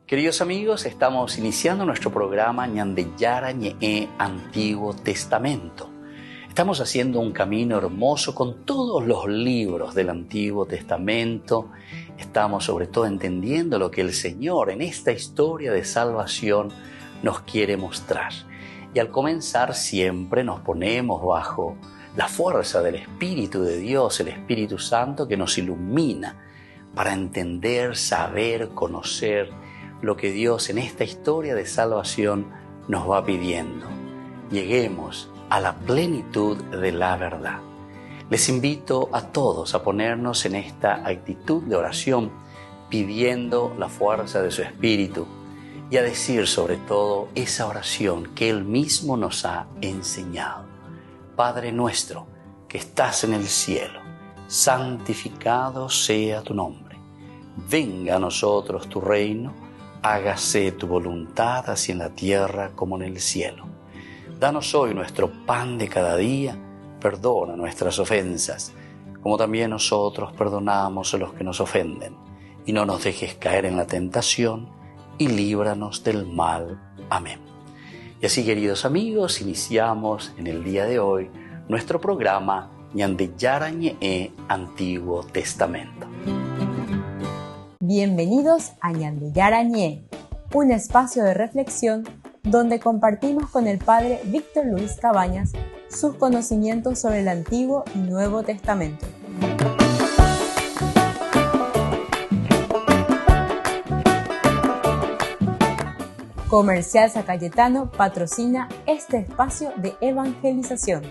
Queridos amigos, estamos iniciando nuestro programa Ñandeyara Ñe'e Antiguo Testamento. Estamos haciendo un camino hermoso con todos los libros del Antiguo Testamento. Estamos sobre todo entendiendo lo que el Señor en esta historia de salvación nos quiere mostrar. Y al comenzar siempre nos ponemos bajo la fuerza del Espíritu de Dios, el Espíritu Santo que nos ilumina para entender, saber, conocer lo que Dios en esta historia de salvación nos va pidiendo. Lleguemos a la plenitud de la verdad. Les invito a todos a ponernos en esta actitud de oración, pidiendo la fuerza de su Espíritu y a decir sobre todo esa oración que Él mismo nos ha enseñado. Padre nuestro que estás en el cielo, santificado sea tu nombre. Venga a nosotros tu reino, hágase tu voluntad así en la tierra como en el cielo. Danos hoy nuestro pan de cada día, perdona nuestras ofensas, como también nosotros perdonamos a los que nos ofenden. Y no nos dejes caer en la tentación, y líbranos del mal. Amén. Y así, queridos amigos, iniciamos en el día de hoy nuestro programa Ñandeyara Ñe'e Antiguo Testamento. Bienvenidos a Ñandeyara Ñe'e, un espacio de reflexión donde compartimos con el Padre Víctor Luis Cabañas sus conocimientos sobre el Antiguo y Nuevo Testamento. Comercial San Cayetano patrocina este espacio de evangelización.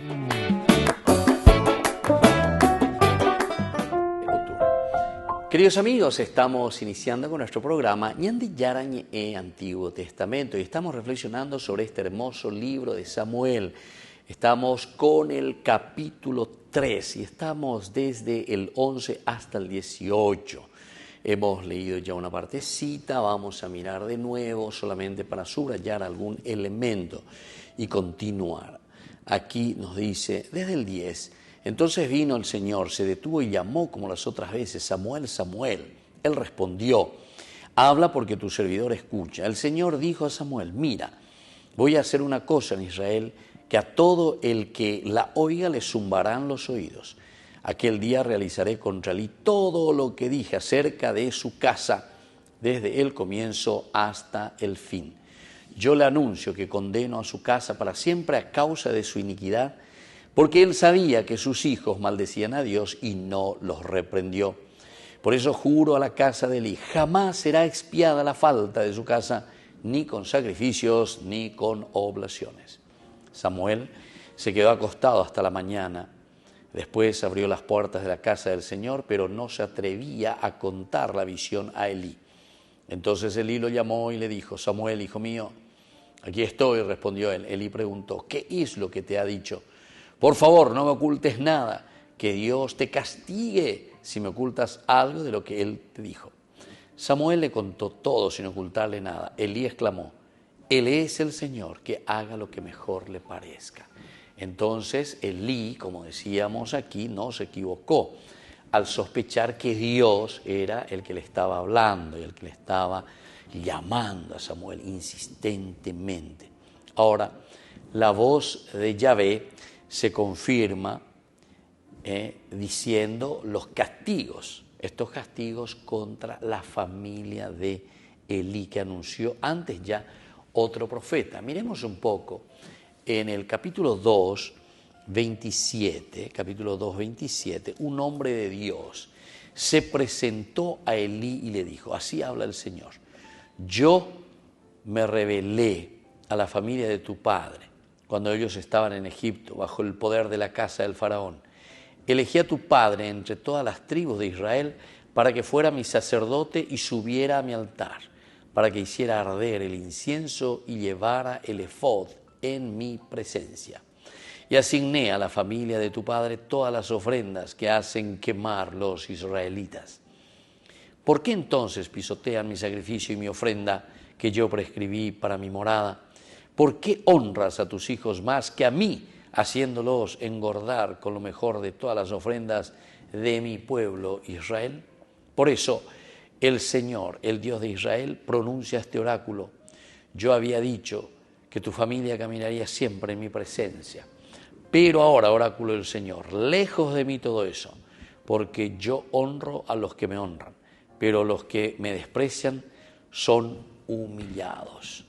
Queridos amigos, estamos iniciando con nuestro programa Ñandeyara Ñe'e Antiguo Testamento y estamos reflexionando sobre este hermoso libro de Samuel. Estamos con el capítulo 3 y estamos desde el 11 hasta el 18. Hemos leído ya una partecita, vamos a mirar de nuevo solamente para subrayar algún elemento y continuar. Aquí nos dice desde el 10, entonces vino el Señor, se detuvo y llamó como las otras veces, Samuel, Samuel. Él respondió, habla porque tu servidor escucha. El Señor dijo a Samuel, mira, voy a hacer una cosa en Israel que a todo el que la oiga le zumbarán los oídos. Aquel día realizaré contra él todo lo que dije acerca de su casa, desde el comienzo hasta el fin. Yo le anuncio que condeno a su casa para siempre a causa de su iniquidad, porque él sabía que sus hijos maldecían a Dios y no los reprendió. Por eso juro a la casa de Elí, jamás será expiada la falta de su casa, ni con sacrificios, ni con oblaciones. Samuel se quedó acostado hasta la mañana. Después abrió las puertas de la casa del Señor, pero no se atrevía a contar la visión a Elí. Entonces Elí lo llamó y le dijo, Samuel, hijo mío, aquí estoy, respondió él. Elí preguntó, ¿qué es lo que te ha dicho? Por favor, no me ocultes nada, que Dios te castigue si me ocultas algo de lo que él te dijo. Samuel le contó todo sin ocultarle nada. Elí exclamó, Él es el Señor, que haga lo que mejor le parezca. Entonces Elí, como decíamos aquí, no se equivocó al sospechar que Dios era el que le estaba hablando y el que le estaba llamando a Samuel insistentemente. Ahora, la voz de Yahvé se confirma diciendo los castigos, estos castigos contra la familia de Elí que anunció antes ya otro profeta. Miremos un poco. En el capítulo 2, 27, un hombre de Dios se presentó a Elí y le dijo, así habla el Señor, yo me rebelé a la familia de tu padre cuando ellos estaban en Egipto bajo el poder de la casa del faraón. Elegí a tu padre entre todas las tribus de Israel para que fuera mi sacerdote y subiera a mi altar, para que hiciera arder el incienso y llevara el efod en mi presencia. Y asigné a la familia de tu padre todas las ofrendas que hacen quemar los israelitas. ¿Por qué entonces pisotean mi sacrificio y mi ofrenda que yo prescribí para mi morada? ¿Por qué honras a tus hijos más que a mí, haciéndolos engordar con lo mejor de todas las ofrendas de mi pueblo Israel? Por eso el Señor, el Dios de Israel, pronuncia este oráculo. Yo había dicho que tu familia caminaría siempre en mi presencia. Pero ahora, oráculo del Señor, lejos de mí todo eso, porque yo honro a los que me honran, pero los que me desprecian son humillados.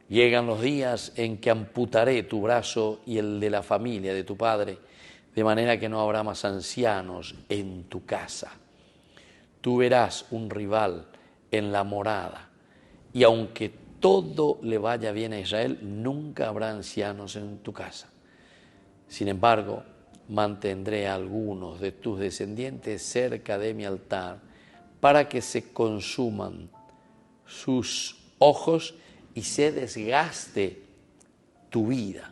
Llegan los días en que amputaré tu brazo y el de la familia de tu padre, de manera que no habrá más ancianos en tu casa. Tú verás un rival en la morada, y aunque todo le vaya bien a Israel, nunca habrá ancianos en tu casa. Sin embargo, mantendré a algunos de tus descendientes cerca de mi altar para que se consuman sus ojos y se desgaste tu vida.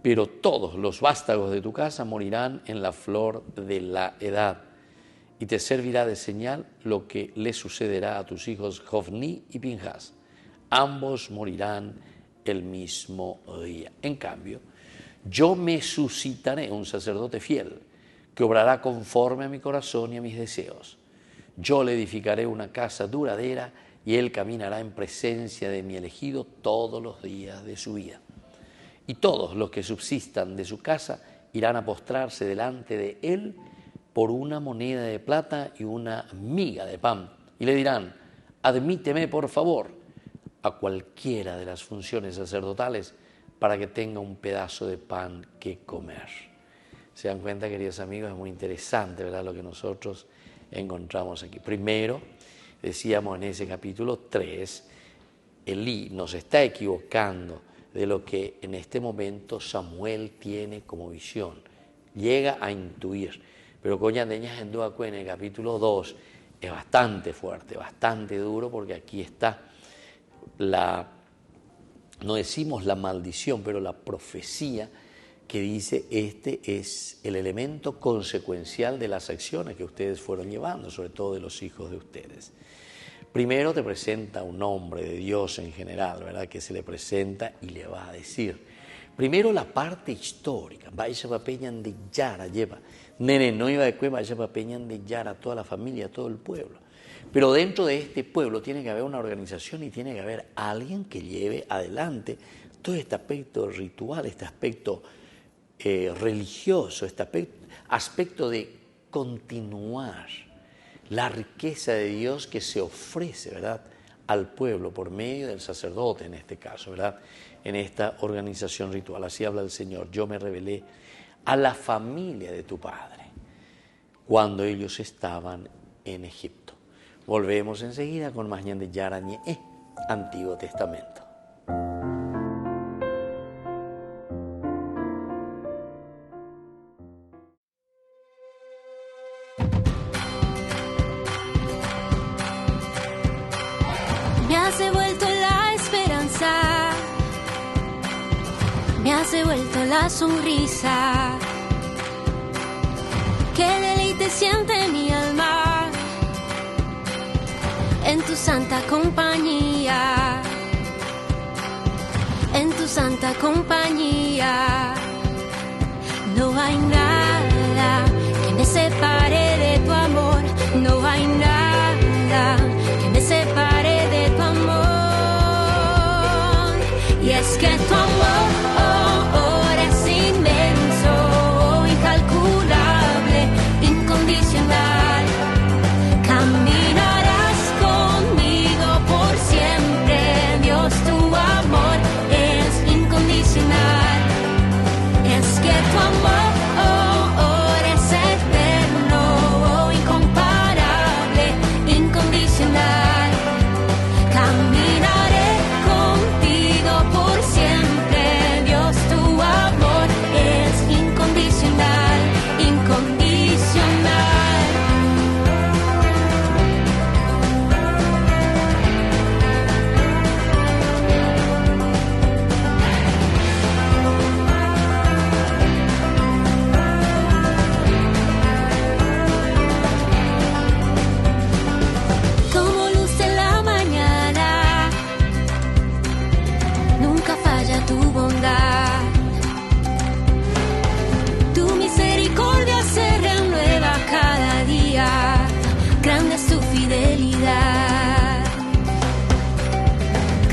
Pero todos los vástagos de tu casa morirán en la flor de la edad, y te servirá de señal lo que le sucederá a tus hijos Jofní y Pinjas. Ambos morirán el mismo día. En cambio, yo me suscitaré un sacerdote fiel que obrará conforme a mi corazón y a mis deseos. Yo le edificaré una casa duradera y él caminará en presencia de mi elegido todos los días de su vida. Y todos los que subsistan de su casa irán a postrarse delante de él por una moneda de plata y una miga de pan. Y le dirán, admíteme por favor a cualquiera de las funciones sacerdotales para que tenga un pedazo de pan que comer. Se dan cuenta, queridos amigos, es muy interesante, ¿verdad?, lo que nosotros encontramos aquí. Primero, decíamos en ese capítulo 3, Elí nos está equivocando de lo que en este momento Samuel tiene como visión. Llega a intuir, pero coña deñas en Duacue, en el capítulo 2, es bastante fuerte, bastante duro, porque aquí está no decimos la maldición, pero la profecía que dice este es el elemento consecuencial de las acciones que ustedes fueron llevando, sobre todo de los hijos de ustedes. Primero te presenta un hombre de Dios en general, ¿verdad?, que se le presenta y le va a decir. Primero la parte histórica, vaya pa peñan de Yara lleva, nene no iba de cue, vaya pa peñan de Yara, toda la familia, todo el pueblo. Pero dentro de este pueblo tiene que haber una organización y tiene que haber alguien que lleve adelante todo este aspecto ritual, este aspecto religioso, este aspecto de continuar la riqueza de Dios que se ofrece, ¿verdad?, al pueblo por medio del sacerdote, en este caso, ¿verdad?, en esta organización ritual. Así habla el Señor. Yo me revelé a la familia de tu padre cuando ellos estaban en Egipto. Volvemos enseguida con más Ñan de Yarañe, Antiguo Testamento. Me has devuelto la esperanza, me has devuelto la sonrisa, qué deleite siente mi alma en tu santa compañía, en tu santa compañía. No hay nada que me separe de tu amor, no hay nada que me separe de tu amor. Y es que tu amor es inmenso, incalculable, incondicional. Caminarás conmigo por siempre, Dios, tu amor es incondicional. Es que tu amor es eterno, incomparable, incondicional. Caminaré contigo por siempre.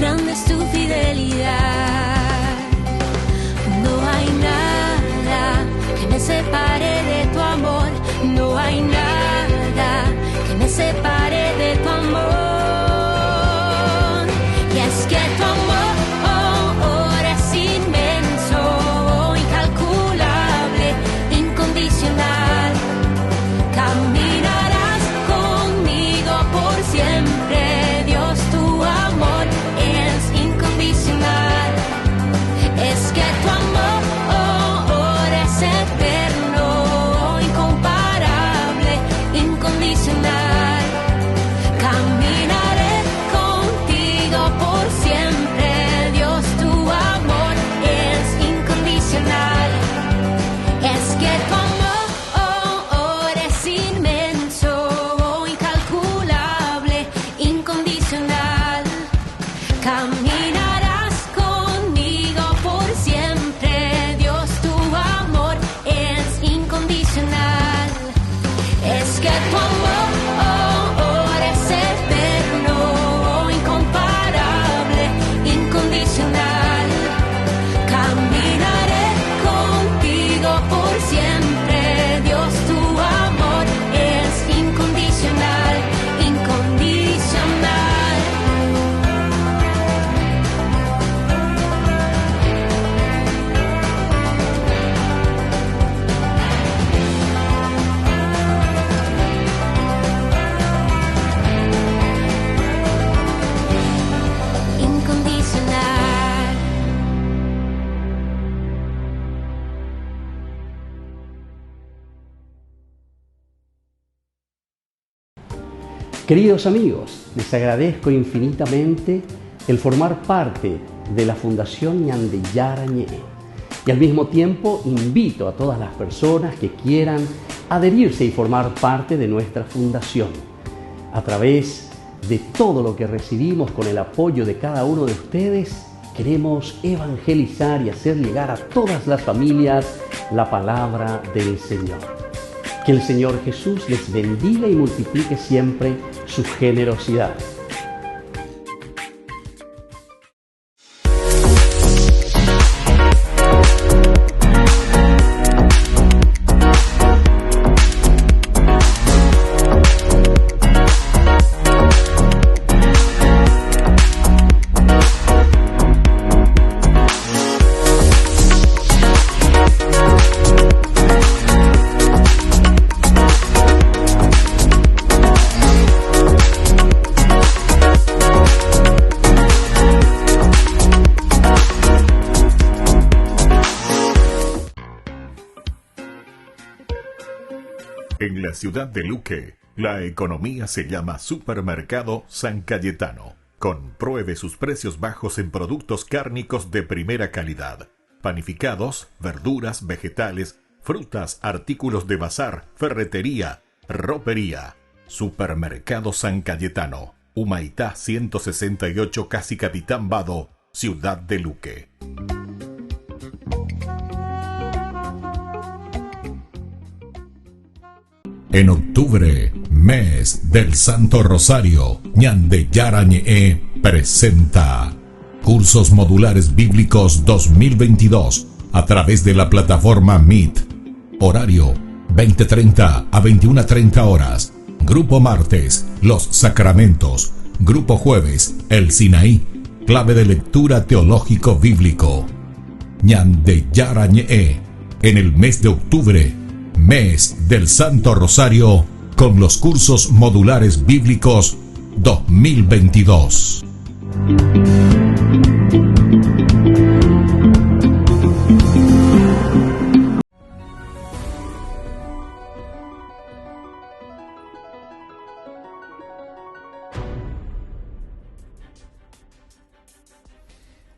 grande es tu fidelidad. No hay nada que me separe de tu amor, no hay nada que me separe de tu amor. Y es que tu amor es inmenso, incalculable, incondicional. Caminarás conmigo por siempre, Dios, tu amor es incondicional. Es que tu amor es eterno, incomparable, incondicional. Caminaré contigo por siempre, Dios, tu amor es incondicional. Es que tu amor es inmenso, incalculable, incondicional. Caminarás conmigo por siempre, Dios, tu amor es incondicional. Es que tu amor es eterno, incomparable, incondicional. Caminaré contigo por siempre, Dios, tu amor es incondicional, incondicional. Incondicional. Queridos amigos, les agradezco infinitamente el formar parte de la Fundación Ñande Yarañé. Y al mismo tiempo invito a todas las personas que quieran adherirse y formar parte de nuestra fundación. A través de todo lo que recibimos con el apoyo de cada uno de ustedes, queremos evangelizar y hacer llegar a todas las familias la palabra del Señor. Que el Señor Jesús les bendiga y multiplique siempre su generosidad. En la ciudad de Luque, la economía se llama Supermercado San Cayetano. Compruebe sus precios bajos en productos cárnicos de primera calidad. Panificados, verduras, vegetales, frutas, artículos de bazar, ferretería, ropería. Supermercado San Cayetano. Humaitá 168, Casi Capitán Vado, ciudad de Luque. En octubre, mes del Santo Rosario, Ñande Yarañé presenta Cursos Modulares Bíblicos 2022 a través de la plataforma Meet. Horario 20:30 a 21:30 horas. Grupo martes, Los Sacramentos. Grupo jueves, El Sinaí. Clave de lectura teológico bíblico. Ñande Yarañé en el mes de octubre, mes del Santo Rosario, con los cursos modulares bíblicos 2022.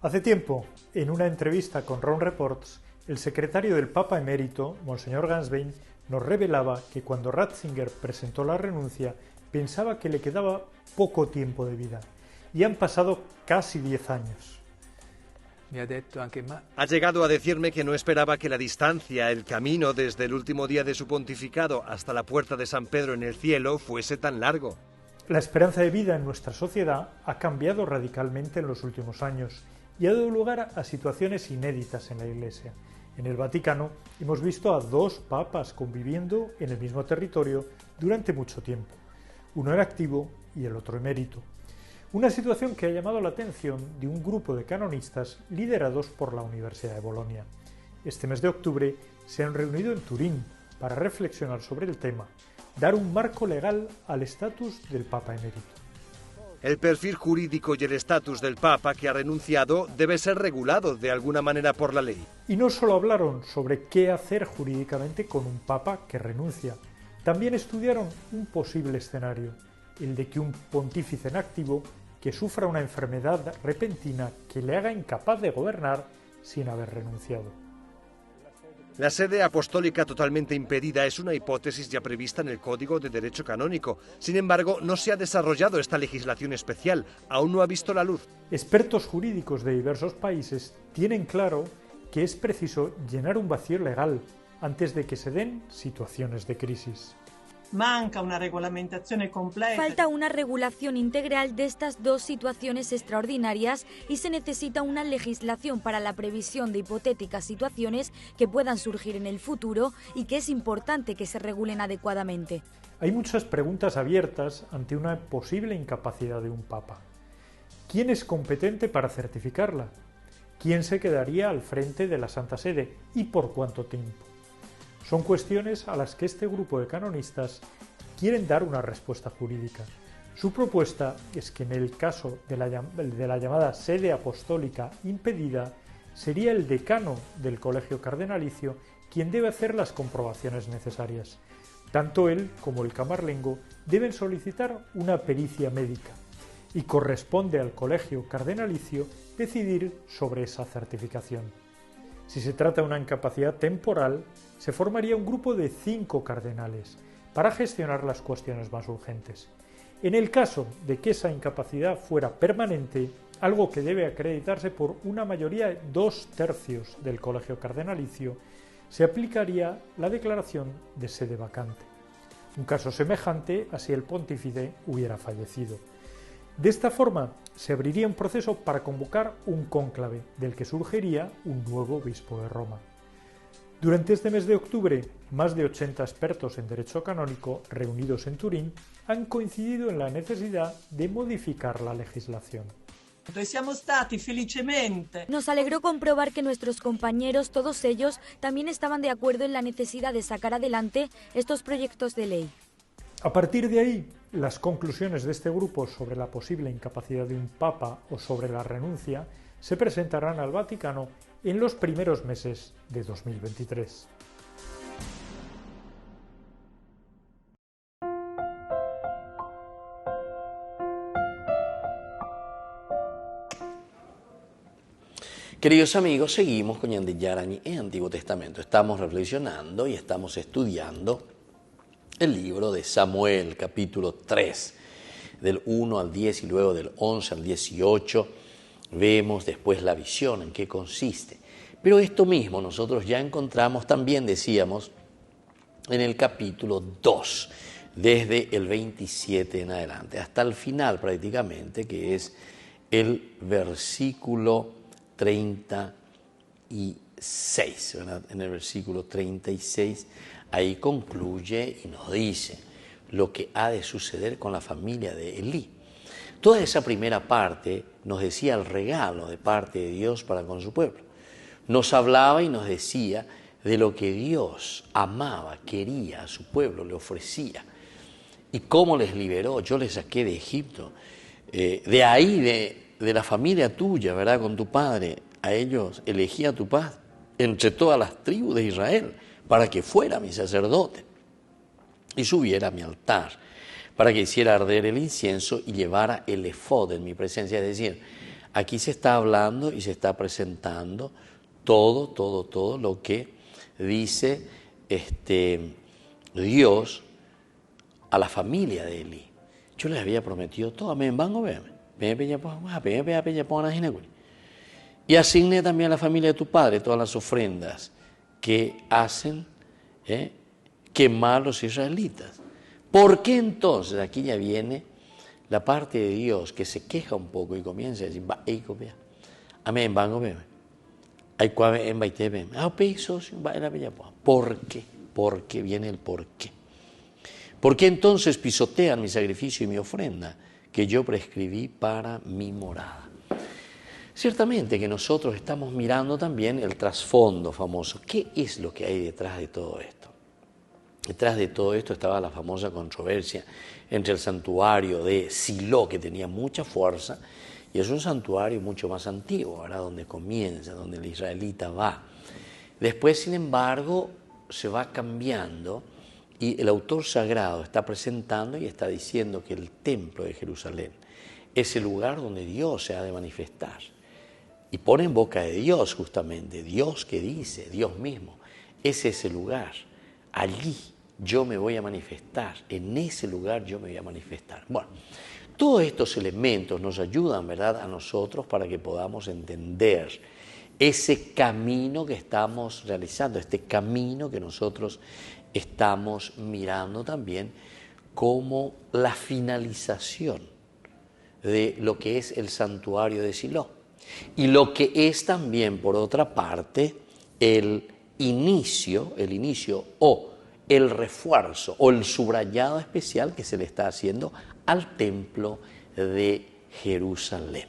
Hace tiempo, en una entrevista con Ron Reports, el secretario del Papa Emérito, Monseñor Ganswein, nos revelaba que cuando Ratzinger presentó la renuncia, pensaba que le quedaba poco tiempo de vida. Y han pasado casi 10 años. Ha llegado a decirme que no esperaba que la distancia, el camino desde el último día de su pontificado hasta la puerta de San Pedro en el cielo fuese tan largo. La esperanza de vida en nuestra sociedad ha cambiado radicalmente en los últimos años y ha dado lugar a situaciones inéditas en la Iglesia. En el Vaticano hemos visto a dos papas conviviendo en el mismo territorio durante mucho tiempo, uno en activo y el otro emérito. Una situación que ha llamado la atención de un grupo de canonistas liderados por la Universidad de Bolonia. Este mes de octubre se han reunido en Turín para reflexionar sobre el tema, dar un marco legal al estatus del Papa emérito. El perfil jurídico y el estatus del Papa que ha renunciado debe ser regulado de alguna manera por la ley. Y no solo hablaron sobre qué hacer jurídicamente con un Papa que renuncia, también estudiaron un posible escenario, el de que un pontífice en activo que sufra una enfermedad repentina que le haga incapaz de gobernar sin haber renunciado. La sede apostólica totalmente impedida es una hipótesis ya prevista en el Código de Derecho Canónico. Sin embargo, no se ha desarrollado esta legislación especial, aún no ha visto la luz. Expertos jurídicos de diversos países tienen claro que es preciso llenar un vacío legal antes de que se den situaciones de crisis. Falta una regulación integral de estas dos situaciones extraordinarias y se necesita una legislación para la previsión de hipotéticas situaciones que puedan surgir en el futuro y que es importante que se regulen adecuadamente. Hay muchas preguntas abiertas ante una posible incapacidad de un papa. ¿Quién es competente para certificarla? ¿Quién se quedaría al frente de la Santa Sede y por cuánto tiempo? Son cuestiones a las que este grupo de canonistas quieren dar una respuesta jurídica. Su propuesta es que en el caso de la llamada sede apostólica impedida, sería el decano del colegio cardenalicio quien debe hacer las comprobaciones necesarias. Tanto él como el camarlengo deben solicitar una pericia médica y corresponde al colegio cardenalicio decidir sobre esa certificación. Si se trata de una incapacidad temporal, se formaría un grupo de 5 cardenales para gestionar las cuestiones más urgentes. En el caso de que esa incapacidad fuera permanente, algo que debe acreditarse por una mayoría de 2/3 del colegio cardenalicio, se aplicaría la declaración de sede vacante. Un caso semejante a si el pontífice hubiera fallecido. De esta forma, se abriría un proceso para convocar un cónclave, del que surgiría un nuevo obispo de Roma. Durante este mes de octubre, más de 80 expertos en derecho canónico reunidos en Turín han coincidido en la necesidad de modificar la legislación. Nos alegró comprobar que nuestros compañeros, todos ellos, también estaban de acuerdo en la necesidad de sacar adelante estos proyectos de ley. A partir de ahí, las conclusiones de este grupo sobre la posible incapacidad de un papa o sobre la renuncia se presentarán al Vaticano en los primeros meses de 2023. Queridos amigos, seguimos con Ñande Yarañi en Antiguo Testamento. Estamos reflexionando y estamos estudiando el libro de Samuel, capítulo 3, del 1 al 10 y luego del 11 al 18. Vemos después la visión, en qué consiste. Pero esto mismo nosotros ya encontramos también, decíamos, en el capítulo 2, desde el 27 en adelante, hasta el final prácticamente, que es el versículo 36, ¿verdad? En el versículo 36, ahí concluye y nos dice lo que ha de suceder con la familia de Elí. Toda esa primera parte nos decía el regalo de parte de Dios para con su pueblo. Nos hablaba y nos decía de lo que Dios amaba, quería a su pueblo, le ofrecía. Y cómo les liberó. Yo les saqué de Egipto. De ahí, de la familia tuya, ¿verdad? Con tu padre, a ellos elegí a tu padre entre todas las tribus de Israel para que fuera mi sacerdote y subiera a mi altar, para que hiciera arder el incienso y llevara el efod en mi presencia. Es decir, aquí se está hablando y se está presentando todo lo que dice Dios a la familia de Elí. Yo les había prometido todo. Y asigné también a la familia de tu padre todas las ofrendas que hacen quemar los israelitas. ¿Por qué entonces? Aquí ya viene la parte de Dios que se queja un poco y comienza a decir, amén, van a ver. ¿Por qué? Porque viene el por qué. ¿Por qué entonces pisotean mi sacrificio y mi ofrenda que yo prescribí para mi morada? Ciertamente que nosotros estamos mirando también el trasfondo famoso. ¿Qué es lo que hay detrás de todo esto? Detrás de todo esto estaba la famosa controversia entre el santuario de Silo, que tenía mucha fuerza, y es un santuario mucho más antiguo, ¿verdad? Donde comienza, donde el israelita va. Después, sin embargo, se va cambiando y el autor sagrado está presentando y está diciendo que el templo de Jerusalén es el lugar donde Dios se ha de manifestar. Y pone en boca de Dios justamente, Dios que dice, Dios mismo, es ese lugar. Allí yo me voy a manifestar, en ese lugar yo me voy a manifestar. Bueno, todos estos elementos nos ayudan, ¿verdad?, a nosotros para que podamos entender ese camino que estamos realizando, este camino que nosotros estamos mirando también como la finalización de lo que es el santuario de Silo. Y lo que es también, por otra parte, el inicio o el refuerzo o el subrayado especial que se le está haciendo al templo de Jerusalén.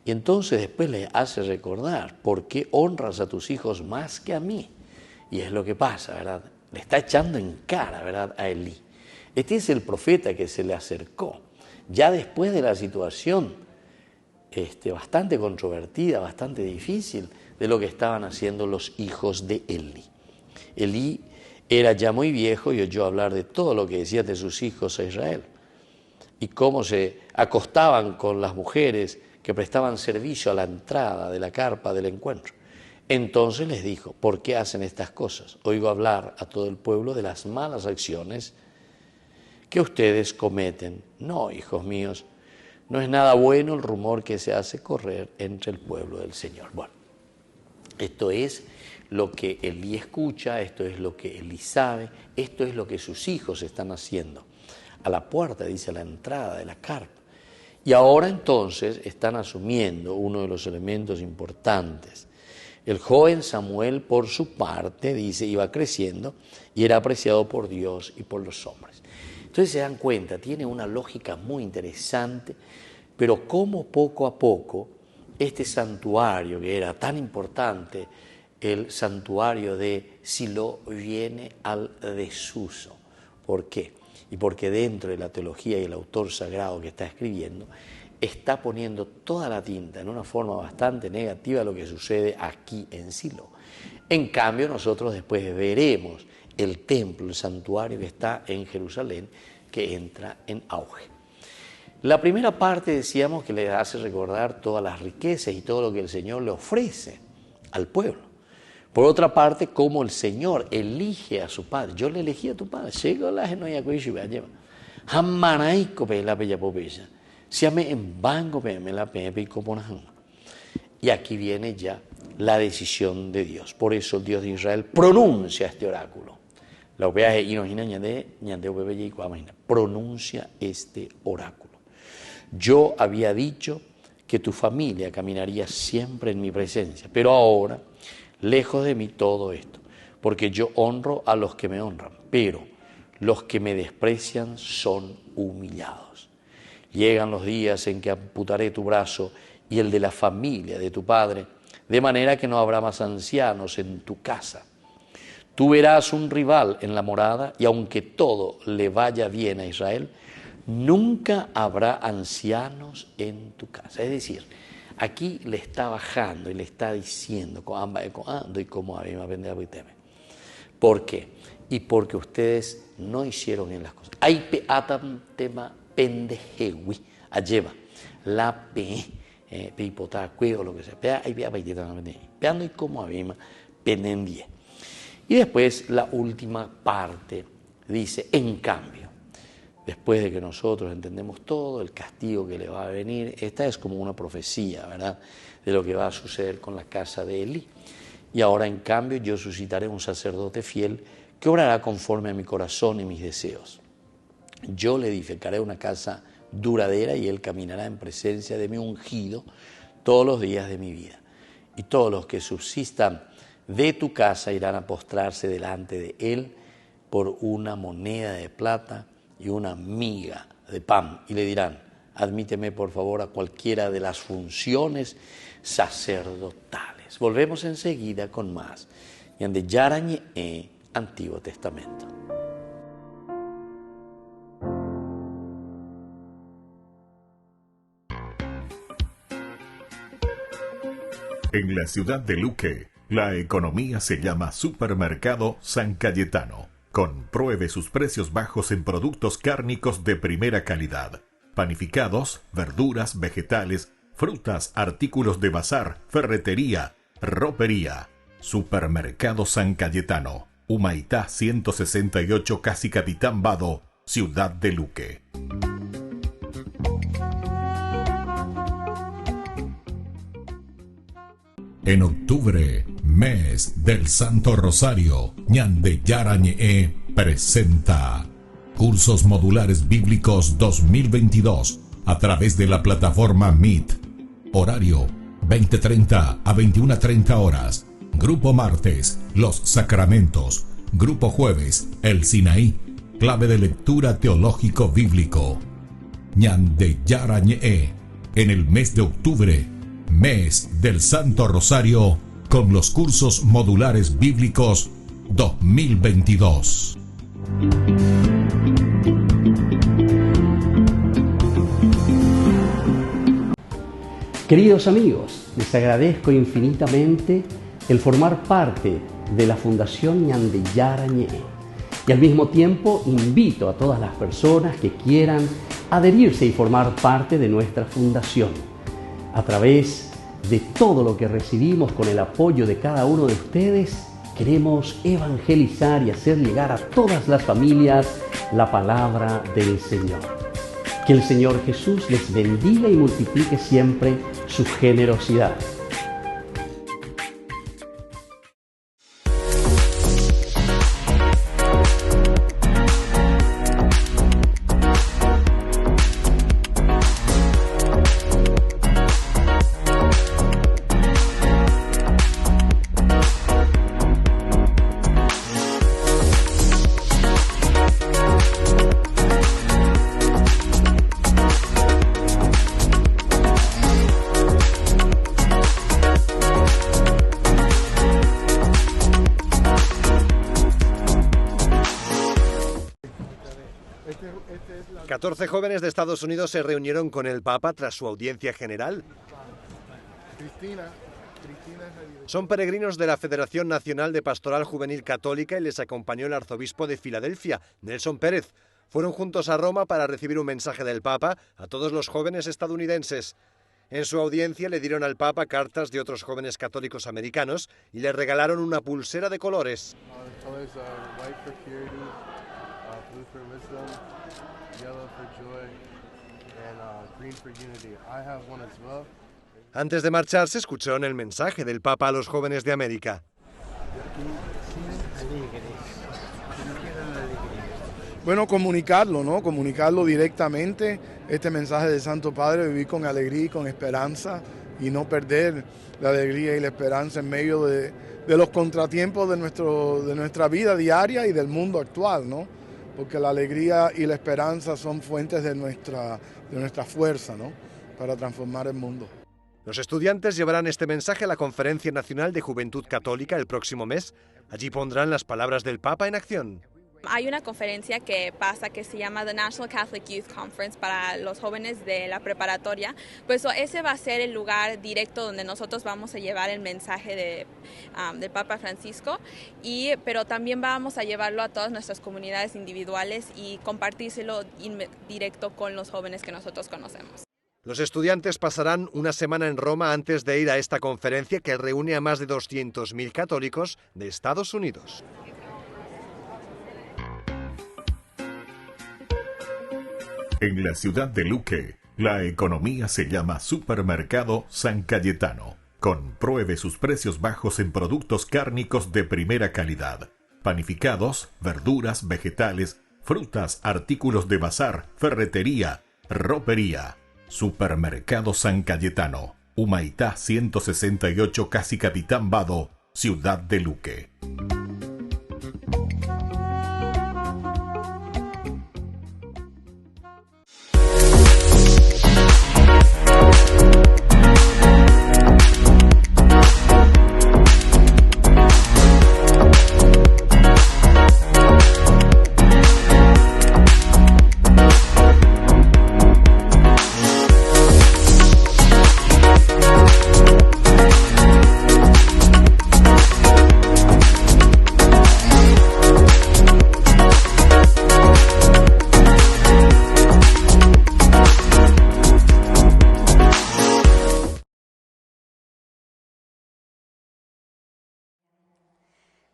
Y entonces después le hace recordar, ¿por qué honras a tus hijos más que a mí? Y es lo que pasa, ¿verdad? Le está echando en cara, ¿verdad?, a Elí. Este es el profeta que se le acercó, ya después de la situación bastante controvertida, bastante difícil, de lo que estaban haciendo los hijos de Elí. Elí era ya muy viejo y oyó hablar de todo lo que decía de sus hijos a Israel y cómo se acostaban con las mujeres que prestaban servicio a la entrada de la carpa del encuentro. Entonces les dijo, ¿por qué hacen estas cosas? Oigo hablar a todo el pueblo de las malas acciones que ustedes cometen. No, hijos míos, no es nada bueno el rumor que se hace correr entre el pueblo del Señor. Bueno, esto es lo que Elí escucha, esto es lo que Elí sabe, esto es lo que sus hijos están haciendo. A la puerta, dice, a la entrada de la carpa. Y ahora entonces están asumiendo uno de los elementos importantes. El joven Samuel, por su parte, dice, iba creciendo y era apreciado por Dios y por los hombres. Entonces se dan cuenta, tiene una lógica muy interesante, pero cómo poco a poco este santuario que era tan importante, el santuario de Silo, viene al desuso. ¿Por qué? Y porque dentro de la teología y el autor sagrado que está escribiendo, está poniendo toda la tinta en una forma bastante negativa a lo que sucede aquí en Silo. En cambio, nosotros después veremos el templo, el santuario que está en Jerusalén, que entra en auge. La primera parte decíamos que le hace recordar todas las riquezas y todo lo que el Señor le ofrece al pueblo. Por otra parte, cómo el Señor elige a su padre. Yo le elegí a tu padre. Y aquí viene ya la decisión de Dios. Por eso el Dios de Israel pronuncia este oráculo. Pronuncia este oráculo. Yo había dicho que tu familia caminaría siempre en mi presencia, pero ahora, lejos de mí todo esto, porque yo honro a los que me honran, pero los que me desprecian son humillados. Llegan los días en que amputaré tu brazo y el de la familia de tu padre, de manera que no habrá más ancianos en tu casa. Tú verás un rival en la morada, y aunque todo le vaya bien a Israel, nunca habrá ancianos en tu casa. Es decir, aquí le está bajando y le está diciendo, ¿por qué? Y porque ustedes no hicieron bien las cosas. Hay peatam tema pendejewi, alleva, la pe, peipotá, cuego, lo que sea, peando y como abima, penendie. Y después la última parte dice, en cambio, después de que nosotros entendemos todo, el castigo que le va a venir, esta es como una profecía, ¿verdad?, de lo que va a suceder con la casa de Elí. Y ahora, en cambio, yo suscitaré un sacerdote fiel que obrará conforme a mi corazón y mis deseos. Yo le edificaré una casa duradera, y Él caminará en presencia de mi ungido todos los días de mi vida. Y todos los que subsistan de tu casa irán a postrarse delante de Él por una moneda de plata y una miga de pan, y le dirán: admíteme por favor a cualquiera de las funciones sacerdotales. Volvemos enseguida con más Ñande Yarañe, Antiguo Testamento. En la ciudad de Luque, la economía se llama Supermercado San Cayetano. Compruebe sus precios bajos en productos cárnicos de primera calidad. Panificados, verduras, vegetales, frutas, artículos de bazar, ferretería, ropería. Supermercado San Cayetano, Humaitá 168, Casi Capitán Vado, ciudad de Luque. En octubre, mes del Santo Rosario, Ñande Yarañe presenta Cursos Modulares Bíblicos 2022 a través de la plataforma Meet. Horario 20:30 a 21:30 horas. Grupo martes, Los Sacramentos. Grupo jueves, El Sinaí. Clave de lectura teológico bíblico. Ñande Yarañe en el mes de octubre, mes del Santo Rosario, con los cursos modulares bíblicos 2022. Queridos amigos, les agradezco infinitamente el formar parte de la Fundación Ñande Yarañe, y al mismo tiempo invito a todas las personas que quieran adherirse y formar parte de nuestra fundación. A través de todo lo que recibimos con el apoyo de cada uno de ustedes, queremos evangelizar y hacer llegar a todas las familias la palabra del Señor. Que el Señor Jesús les bendiga y multiplique siempre su generosidad. ¿14 jóvenes de Estados Unidos se reunieron con el Papa tras su audiencia general? Son peregrinos de la Federación Nacional de Pastoral Juvenil Católica y les acompañó el arzobispo de Filadelfia, Nelson Pérez. Fueron juntos a Roma para recibir un mensaje del Papa a todos los jóvenes estadounidenses. En su audiencia le dieron al Papa cartas de otros jóvenes católicos americanos y le regalaron una pulsera de colores. Antes de marcharse, escucharon el mensaje del Papa a los jóvenes de América. Bueno, comunicarlo, ¿no? Comunicarlo directamente, este mensaje del Santo Padre, vivir con alegría y con esperanza y no perder la alegría y la esperanza en medio de los contratiempos de nuestra vida diaria y del mundo actual, ¿no? Porque la alegría y la esperanza son fuentes de nuestra fuerza, ¿no? Para transformar el mundo. Los estudiantes llevarán este mensaje a la Conferencia Nacional de Juventud Católica el próximo mes. Allí pondrán las palabras del Papa en acción. Hay una conferencia que pasa que se llama The National Catholic Youth Conference para los jóvenes de la preparatoria. Pues ese va a ser el lugar directo donde nosotros vamos a llevar el mensaje del Papa Francisco, pero también vamos a llevarlo a todas nuestras comunidades individuales y compartírselo directo con los jóvenes que nosotros conocemos. Los estudiantes pasarán una semana en Roma antes de ir a esta conferencia que reúne a más de 200.000 católicos de Estados Unidos. En la ciudad de Luque, la economía se llama Supermercado San Cayetano. Compruebe sus precios bajos en productos cárnicos de primera calidad. Panificados, verduras, vegetales, frutas, artículos de bazar, ferretería, Ropería, Supermercado San Cayetano, Humaitá 168, Casi Capitán Vado, Ciudad de Luque.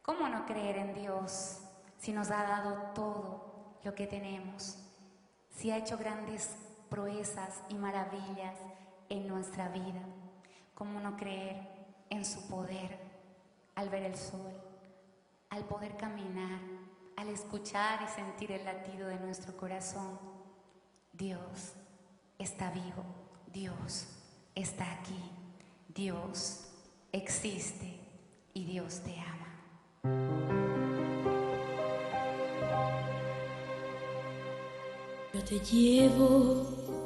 ¿Cómo no creer en Dios si nos ha dado todo lo que tenemos? Si ha hecho grandes proezas y maravillas en nuestra vida. ¿Cómo no creer en su poder al ver el sol, al poder caminar, al escuchar y sentir el latido de nuestro corazón? Dios está vivo, Dios está aquí, Dios existe y Dios te ama. Yo te llevo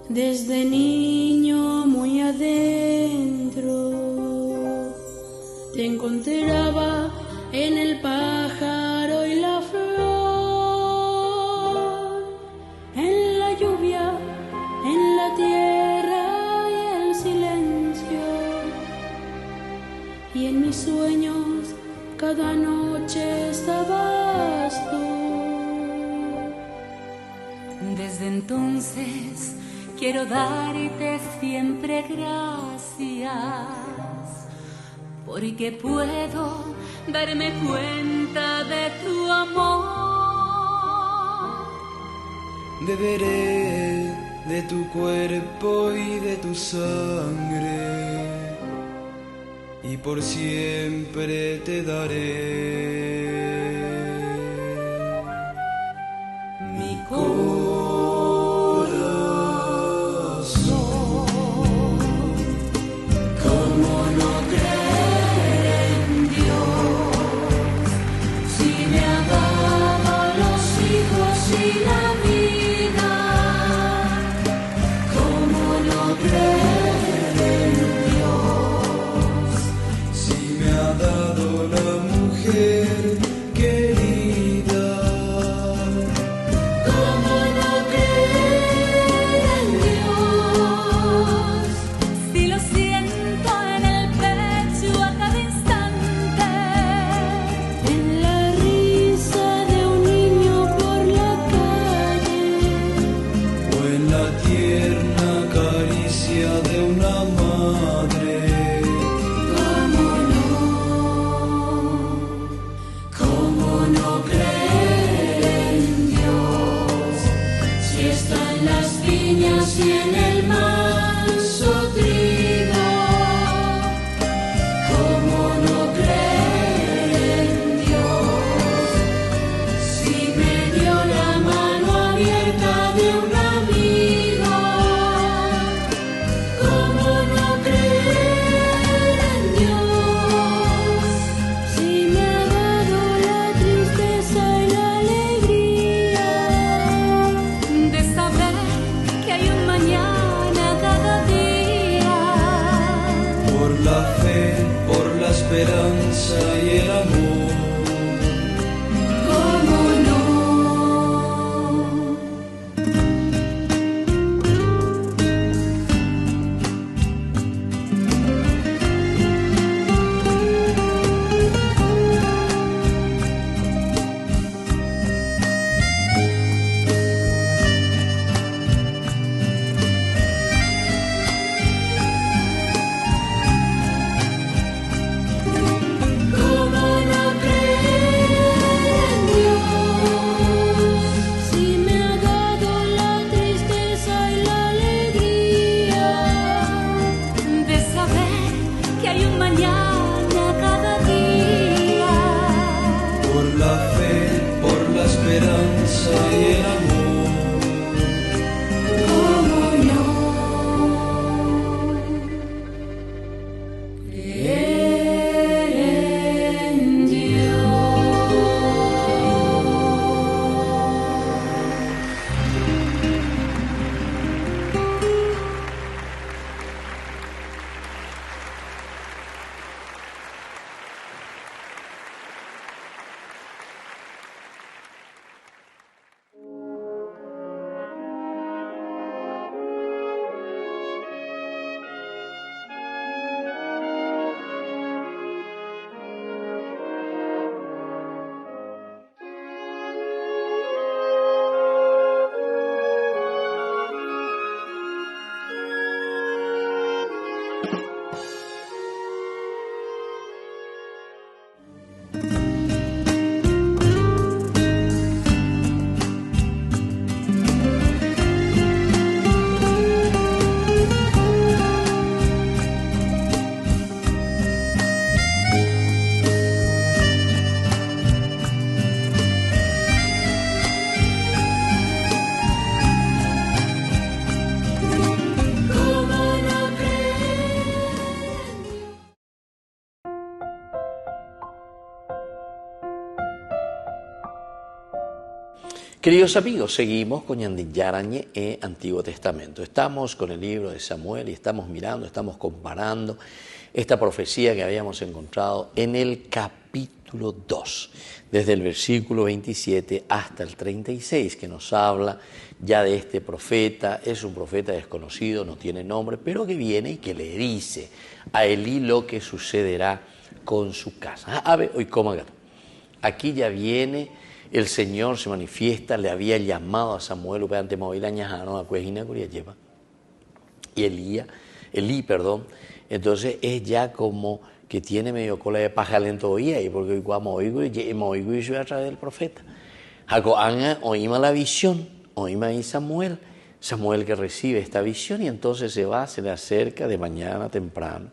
desde niño muy adentro, te encontraba en el pájaro y la flor, en la lluvia, en la tierra y el silencio, y en mis sueños cada noche estabas tú. Desde entonces quiero darte siempre gracias, porque puedo darme cuenta de tu amor. Beberé de tu cuerpo y de tu sangre, y por siempre te daré mi corazón. ¿Cómo no creer en Dios si me ha dado los hijos y la vida? ¿Cómo no creer en Dios si me ha dado la mujer querida? ¿Cómo no creer en Dios si lo siento en el pecho a cada instante? en la risa de un niño por la calle, O en la tierna caricia de una madre. ¿Cómo no creer en Dios si está en las viñas y en el manso trigo? ¿Cómo no creer en Dios si me dio la mano abierta de un amigo? ¿Cómo no creer en Dios si me ha dado la tristeza y la alegría De saber que hay un mañana cada día. Por la fe, por la esperanza y el amor. ¿Cómo no? ¿Cómo no creer en Dios si me ha dado la tristeza y la alegría De saber que hay un mañana cada día. Por la fe, por la esperanza y el amor. ¿Cómo Queridos amigos, seguimos con Ñandillarañe e Antiguo Testamento. Estamos con el libro de Samuel y estamos mirando, estamos comparando esta profecía que habíamos encontrado en el capítulo 2, desde el versículo 27 hasta el 36, que nos habla ya de este profeta. Es un profeta desconocido, no tiene nombre, pero que viene y que le dice a Elí lo que sucederá con su casa. Ave, hoy coma gato. Aquí ya viene. El Señor se manifiesta, le había llamado a Samuel, y Elí, entonces es ya como que tiene medio cola de paja lento oía, y porque hoy a través del profeta. Oíma la visión, oíma ahí Samuel que recibe esta visión, y entonces se le acerca de mañana temprano.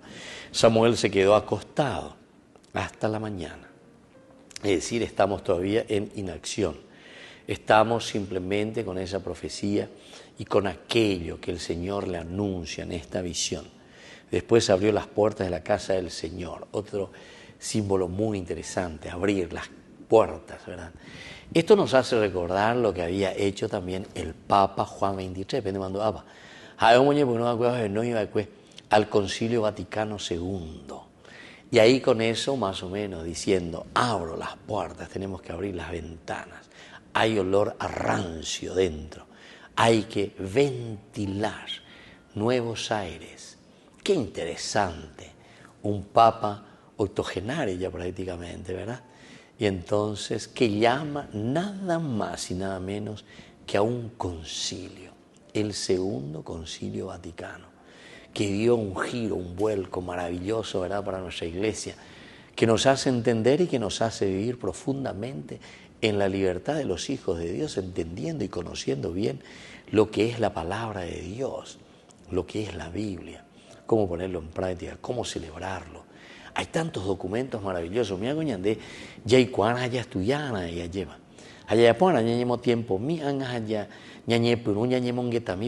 Samuel se quedó acostado hasta la mañana. Es decir, estamos todavía en inacción. Estamos simplemente con esa profecía y con aquello que el Señor le anuncia en esta visión. Después abrió las puertas de la casa del Señor. Otro símbolo muy interesante, abrir las puertas, ¿verdad? Esto nos hace recordar lo que había hecho también el Papa Juan XXIII, al Concilio Vaticano II. Y ahí con eso más o menos diciendo, abro las puertas, tenemos que abrir las ventanas. Hay olor a rancio dentro, hay que ventilar nuevos aires. Qué interesante, un papa octogenario ya prácticamente, ¿verdad? Y entonces que llama nada más y nada menos que a un concilio, el Segundo Concilio Vaticano, que dio un giro, un vuelco maravilloso, ¿verdad?, para nuestra iglesia, que nos hace entender y que nos hace vivir profundamente en la libertad de los hijos de Dios, entendiendo y conociendo bien lo que es la palabra de Dios, lo que es la Biblia, cómo ponerlo en práctica, cómo celebrarlo. Hay tantos documentos maravillosos. Mira, coñande, ya hay cuanas allá estudiana y lleva. Allá pon, allá llevamos tiempo, mi allá.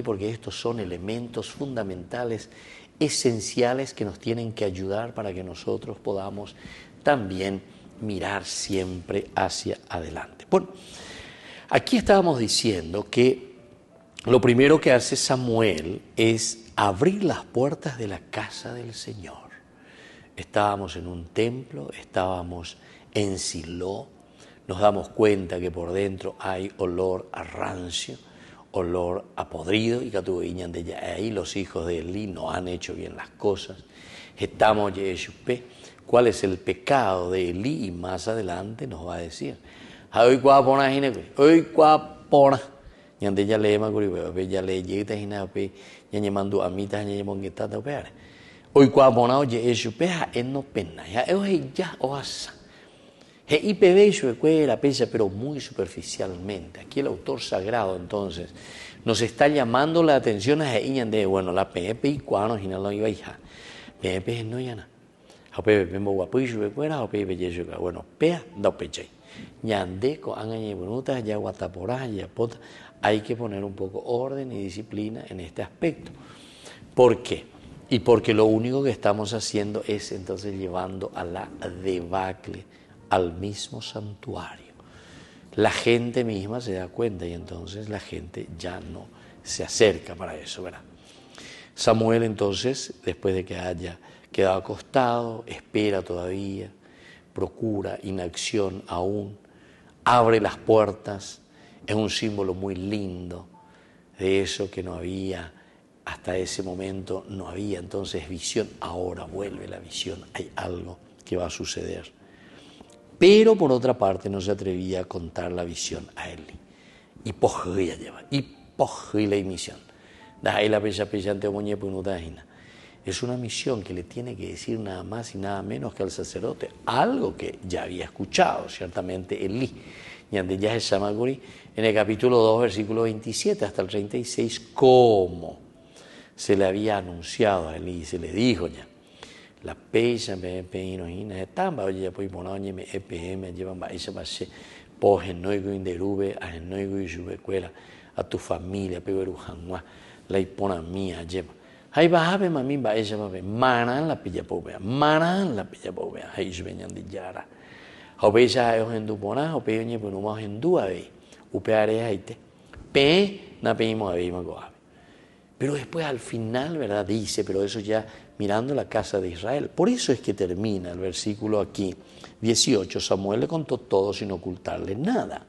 Porque estos son elementos fundamentales, esenciales, que nos tienen que ayudar para que nosotros podamos también mirar siempre hacia adelante. Bueno, aquí estábamos diciendo que lo primero que hace Samuel es abrir las puertas de la casa del Señor. Estábamos en un templo, estábamos en Silo, nos damos cuenta que por dentro hay olor a rancio, olor a podrido, y que ahí los hijos de Elí no han hecho bien las cosas. Estamos cuál es el pecado de Elí, y más adelante nos va a decir. Hoy cuapona hoy cuapona ñande ya le maguri ya le llegita hinape ñañe mandu amita ñañe mongetata peare. Hoy cuapona oye eshupeja en no pena ya ya oasa. La pensa, pero muy superficialmente. Aquí el autor sagrado entonces nos está llamando la atención a de bueno, la pepe y cuanos y no lo iba a hija. Pepe no ya na. A pepe me guapo y sube fuera, a pepe yesuga. Bueno, pea da peche. Ñande con angañe bonutas ya guataporá ya pota. Hay que poner un poco orden y disciplina en este aspecto. ¿Por qué? Y porque lo único que estamos haciendo es entonces llevando a la debacle al mismo santuario. La gente misma se da cuenta y entonces la gente ya no se acerca para eso, ¿verdad? Samuel entonces, después de que haya quedado acostado, espera todavía, procura inacción aún, abre las puertas, es un símbolo muy lindo de eso que no había hasta ese momento, no había entonces visión, ahora vuelve la visión, hay algo que va a suceder. Pero por otra parte no se atrevía a contar la visión a él. Y pojía lleva, y pojía la misión. Es una misión que le tiene que decir nada más y nada menos que al sacerdote, algo que ya había escuchado ciertamente Elí. Y ante ya es Samaguri, en el capítulo 2, versículo 27 hasta el 36, cómo se le había anunciado a Elí, se le dijo ya. La peisa me peino ina etamba oye pues ponoñe me EPM llevan va esa base poje noigo inderube a noigo y jubecuela a tu familia peberu janwa la ipona mía lleva hay bajabe mami va esa va manan la pilla pobea hay venían de yara o beja en du pona o peñe pues no más en du ave upeareaite, pe na peimo abima goabe. Pero después al final, ¿verdad? Dice, pero eso ya mirando la casa de Israel. Por eso es que termina el versículo aquí, 18, Samuel le contó todo sin ocultarle nada.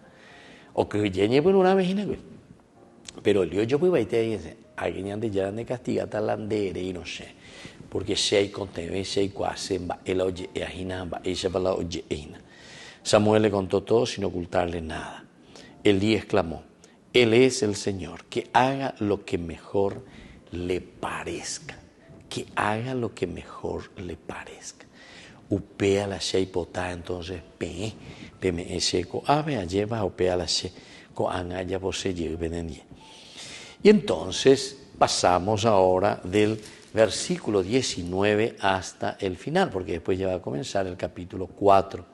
O que llene por una vez, pero el yo pues baite dice, alguien de ya de castiga talandere y no sé, porque sei conteme, sei cuasemba, el oye ajinamba, ella para la oye eina. Samuel le contó todo sin ocultarle nada. Elí exclamó, Él es el Señor, que haga lo que mejor le parezca. Que haga lo que mejor le parezca. Upea la sheipotá, entonces me seco ave lleva upea la she ko anaya pose llevenenie. Y entonces pasamos ahora del versículo 19 hasta el final, porque después ya va a comenzar el capítulo 4.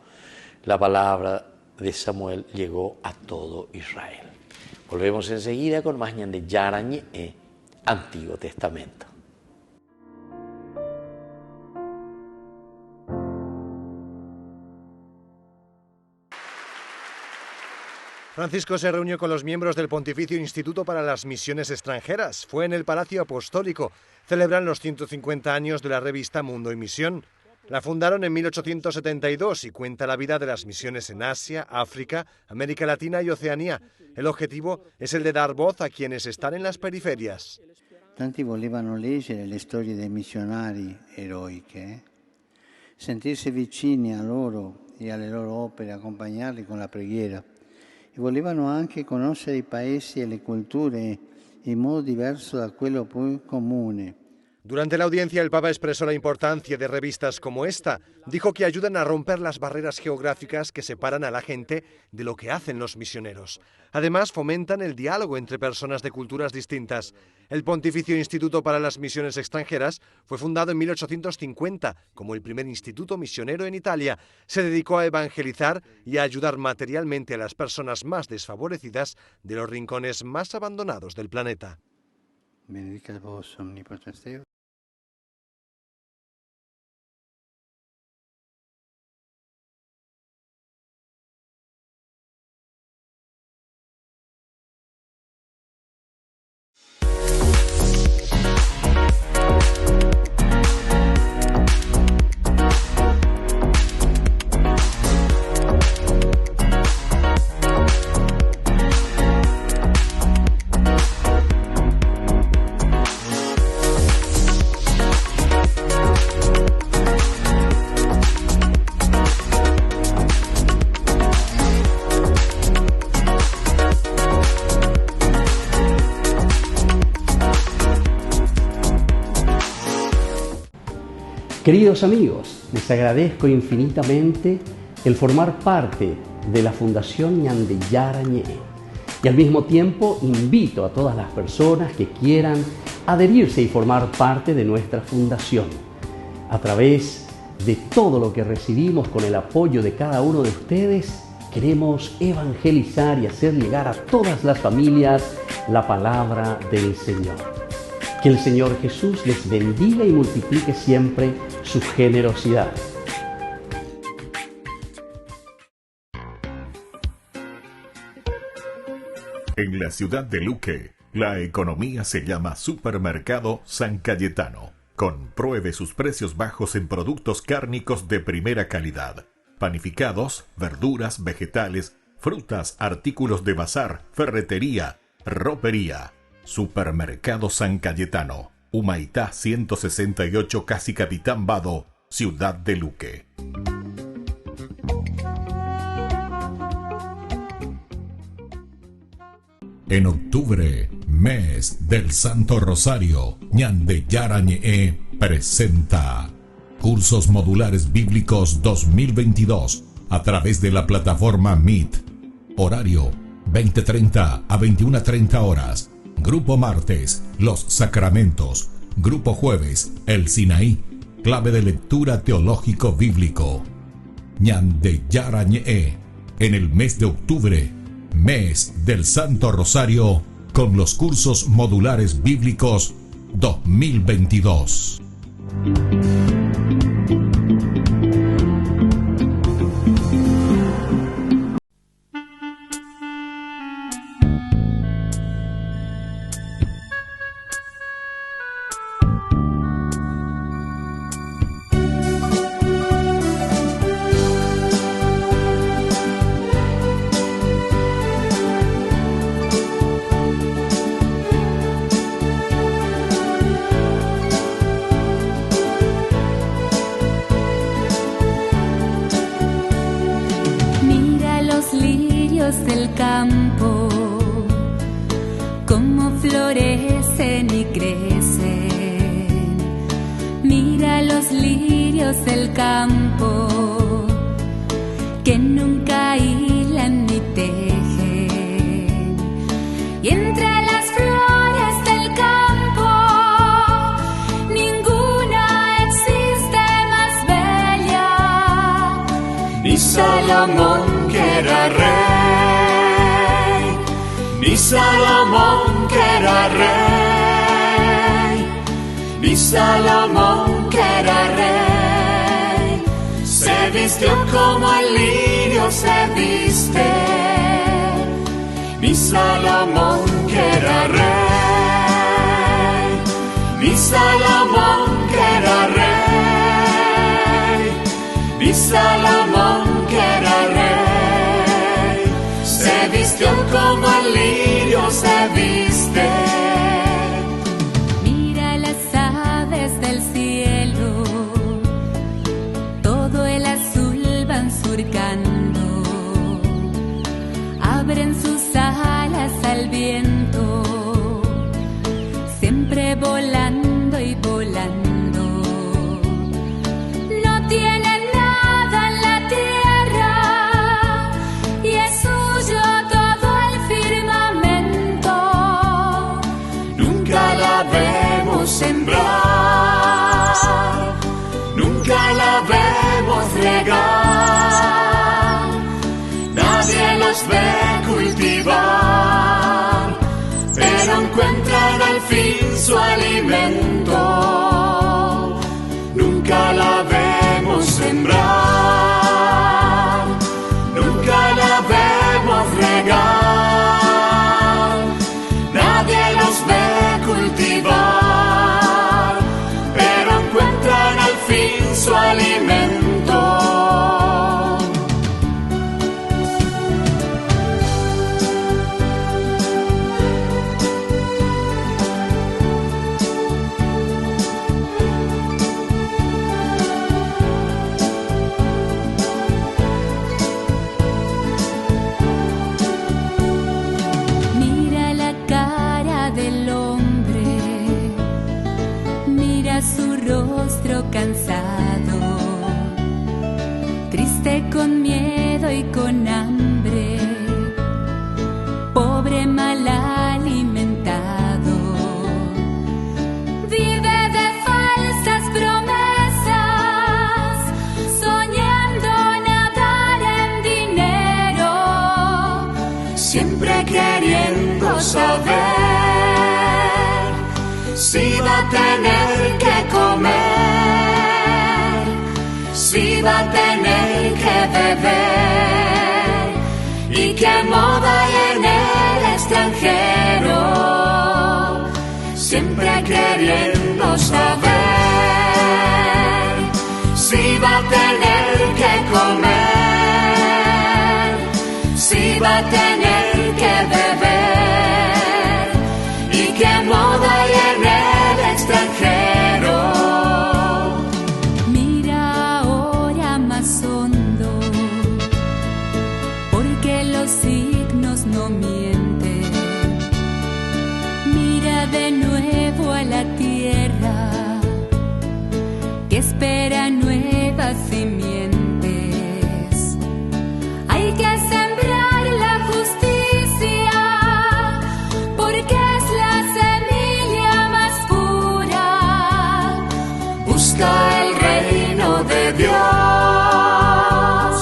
La palabra de Samuel llegó a todo Israel. Volvemos enseguida con más de Yarañe, Antiguo Testamento. Francisco se reunió con los miembros del Pontificio Instituto para las Misiones Extranjeras. Fue en el Palacio Apostólico. Celebran los 150 años de la revista Mundo y Misión. La fundaron en 1872 y cuenta la vida de las misiones en Asia, África, América Latina y Oceanía. El objetivo es el de dar voz a quienes están en las periferias. Tanti volevano leggere le storie dei missionari eroiche, sentirsi vicini a loro e alle loro opere, accompagnarli con la preghiera. E volevano anche conoscere i paesi e le culture in modo diverso da quello più comune. Durante la audiencia el Papa expresó la importancia de revistas como esta. Dijo que ayudan a romper las barreras geográficas que separan a la gente de lo que hacen los misioneros. Además, fomentan el diálogo entre personas de culturas distintas. El Pontificio Instituto para las Misiones Extranjeras fue fundado en 1850 como el primer instituto misionero en Italia. Se dedicó a evangelizar y a ayudar materialmente a las personas más desfavorecidas de los rincones más abandonados del planeta. Benedicat vos omnipotens Deus. Queridos amigos, les agradezco infinitamente el formar parte de la Fundación Ñande Yarañe y al mismo tiempo invito a todas las personas que quieran adherirse y formar parte de nuestra fundación. A través de todo lo que recibimos con el apoyo de cada uno de ustedes, queremos evangelizar y hacer llegar a todas las familias la palabra del Señor. Que el Señor Jesús les bendiga y multiplique siempre su generosidad. En la ciudad de Luque, la economía se llama Supermercado San Cayetano. Compruebe sus precios bajos en productos cárnicos de primera calidad. Panificados, verduras, vegetales, frutas, artículos de bazar, ferretería, ropería. Supermercado San Cayetano, Humaitá 168, Casi Capitán Vado, Ciudad de Luque. En octubre, mes del Santo Rosario, Ñande Yarañe presenta Cursos Modulares Bíblicos 2022 a través de la plataforma Meet. Horario 20:30 a 21:30 horas. Grupo martes, Los Sacramentos. Grupo jueves, El Sinaí, clave de lectura teológico bíblico. Ñande Yarañe, en el mes de octubre, mes del Santo Rosario, con los cursos modulares bíblicos 2022. del campo, cómo florecen y crecen. Mira los lirios del campo, que nunca hilan ni tejen. Y entre las flores del campo, ninguna existe más bella. Ni Salomón que era rey, ni Salomón que era rey, ni Salomón que era rey, se vistió como el lirio se viste. Ni Salomón que era rey, ni Salomón que era rey, ni Salomón que era rey, se vistió como el lirio se viste. Mira las aves del cielo, todo el azul van surcando, abren sus alas al viento, siempre volando y volando. No tienen nada en la tierra y es suyo todo el firmamento. Nunca la vemos sembrar, nunca la vemos regar, nadie los ve cultivar, pero encuentran al fin su alimento. Nunca la vemos sembrar, nunca la vemos regar, nadie los ve cultivar, pero encuentran al fin su alimento. Mira la cara del hombre, mira su rostro cansado, triste con miedo y con hambre, pobre mal alimentado. Vive de falsas promesas, soñando nadar en dinero, Siempre queriendo saber si va a tener que comer, si va a tener que beber, y qué moda hay en el extranjero. Siempre queriendo saber si va a tener que comer, si va a tener que beber, y qué moda hay en el extranjero. mira ahora más hondo, porque los signos no mienten. Mira de nuevo a la tierra, que espera nuevas simientes. Hay que sembrar la justicia, porque es la semilla más pura. Busca el reino de Dios,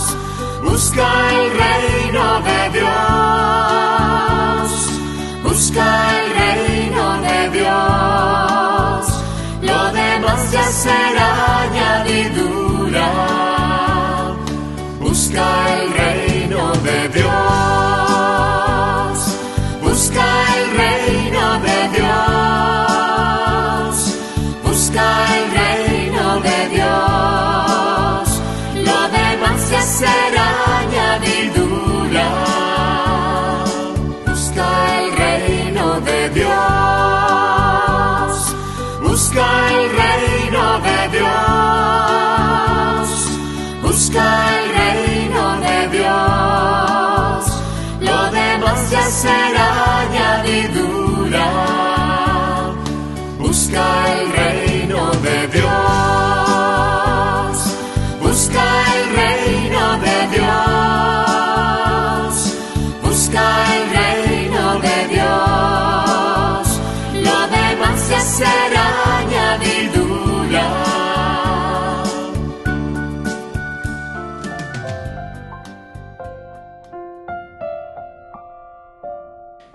busca el reino de Dios, busca el reino de Dios, lo demás ya será añadidura. Busca el reino de Dios, busca el reino de Dios, busca el reino de Dios, lo demás ya será añadidura. Busca el reino de Dios, busca el reino de Dios, busca el reino de Dios.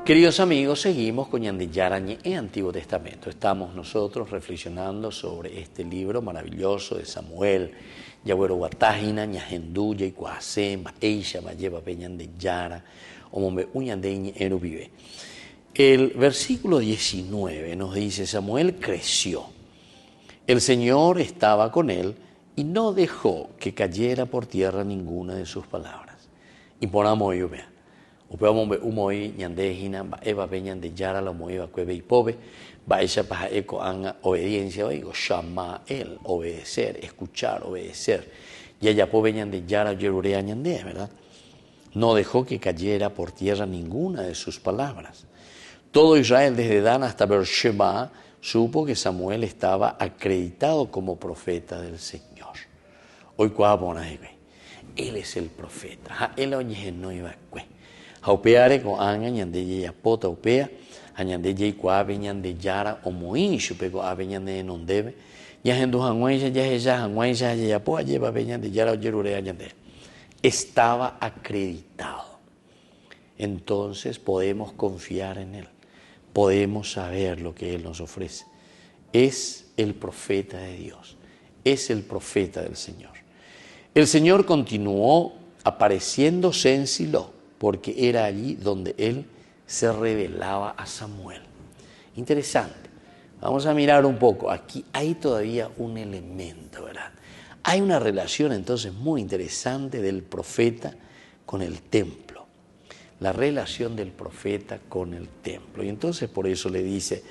Queridos amigos, seguimos con Ñande Yarañe en Antiguo Testamento. Estamos nosotros reflexionando sobre este libro maravilloso de Samuel. Yagüero Guatágina, Ñajenduya y Cuasema, Eisha, Mayeva, Peñande Yara, Omombe, Uñandeñe, Erubibe. El versículo 19 nos dice: Samuel creció. El Señor estaba con él y no dejó que cayera por tierra ninguna de sus palabras. Y ponamos yo, vea. Upeamombe umoi ñandejina ba eva peñan de yara la moiva cueve y pobe ba ella paja eco anga obediencia oigo llama él obedecer, escuchar, obedecer. Y ella pobe ñan de yara yerurea ñande, ¿verdad? No dejó que cayera por tierra ninguna de sus palabras. Todo Israel desde Dan hasta Beersheba supo que Samuel estaba acreditado como profeta del Señor. Hoy él es el profeta. Él oye no iba a Haupeare con anga ñande ya pota upea, añande ya ikuabe ñande yara o moi chupe con abe ñande non debe, ya hendu hanguaya ya hanguaya ya po lleva be ñande yara o yerurea ñande. Estaba acreditado. Entonces podemos confiar en él. Podemos saber lo que él nos ofrece. Es el profeta de Dios. Es el profeta del Señor. El Señor continuó apareciéndose en Silo, porque era allí donde él se revelaba a Samuel. Interesante. Vamos a mirar un poco. Aquí hay todavía un elemento, ¿verdad? Hay una relación entonces muy interesante del profeta con el templo. La relación del profeta con el templo. Y entonces por eso le dice,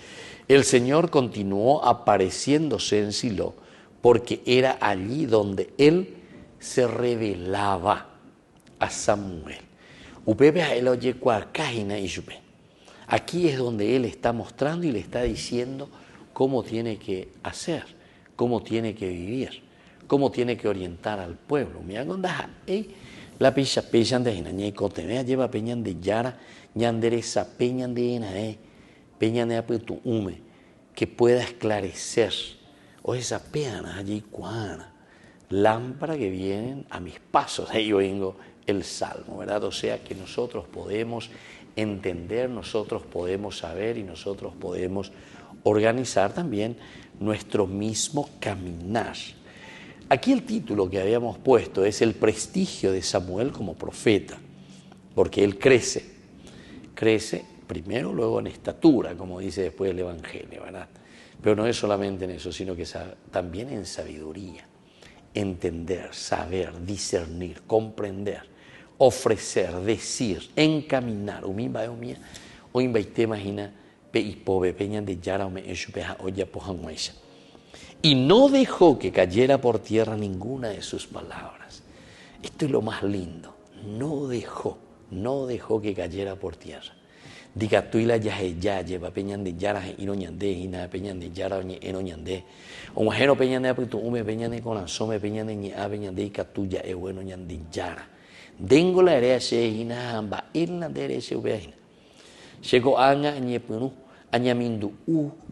el Señor continuó apareciéndose en Silo, porque era allí donde él se revelaba a Samuel. Aquí es donde él está mostrando y le está diciendo cómo tiene que hacer, cómo tiene que vivir, cómo tiene que orientar al pueblo. La peña peñan de Hina, Ñecotemea lleva peñan de Yara, Ñanderesa peñan de Hina, peñan de Apetuume, que pueda esclarecer, o esa peana allí cuana, lámpara que vienen a mis pasos, yo vengo el Salmo, ¿verdad? O sea que nosotros podemos entender, nosotros podemos saber y nosotros podemos organizar también nuestro mismo caminar. Aquí el título que habíamos puesto es el prestigio de Samuel como profeta, porque él crece primero, luego en estatura, como dice después el Evangelio, ¿verdad? Pero no es solamente en eso, sino que también en sabiduría, entender, saber, discernir, comprender, ofrecer, decir, encaminar. Y no dejó que cayera por tierra ninguna de sus palabras. Esto es lo más lindo. No dejó que cayera por tierra. Diga tuila ya lleva peñan de yara ino ñande ina peñan de yara eno ñande o majero peñan de aputu ume peñan de corazón peñan de ña peñan de catuya e bueno ñande yara dengo la area se ina amba irna de ere se ubeina llegó anga ñepunu añamindu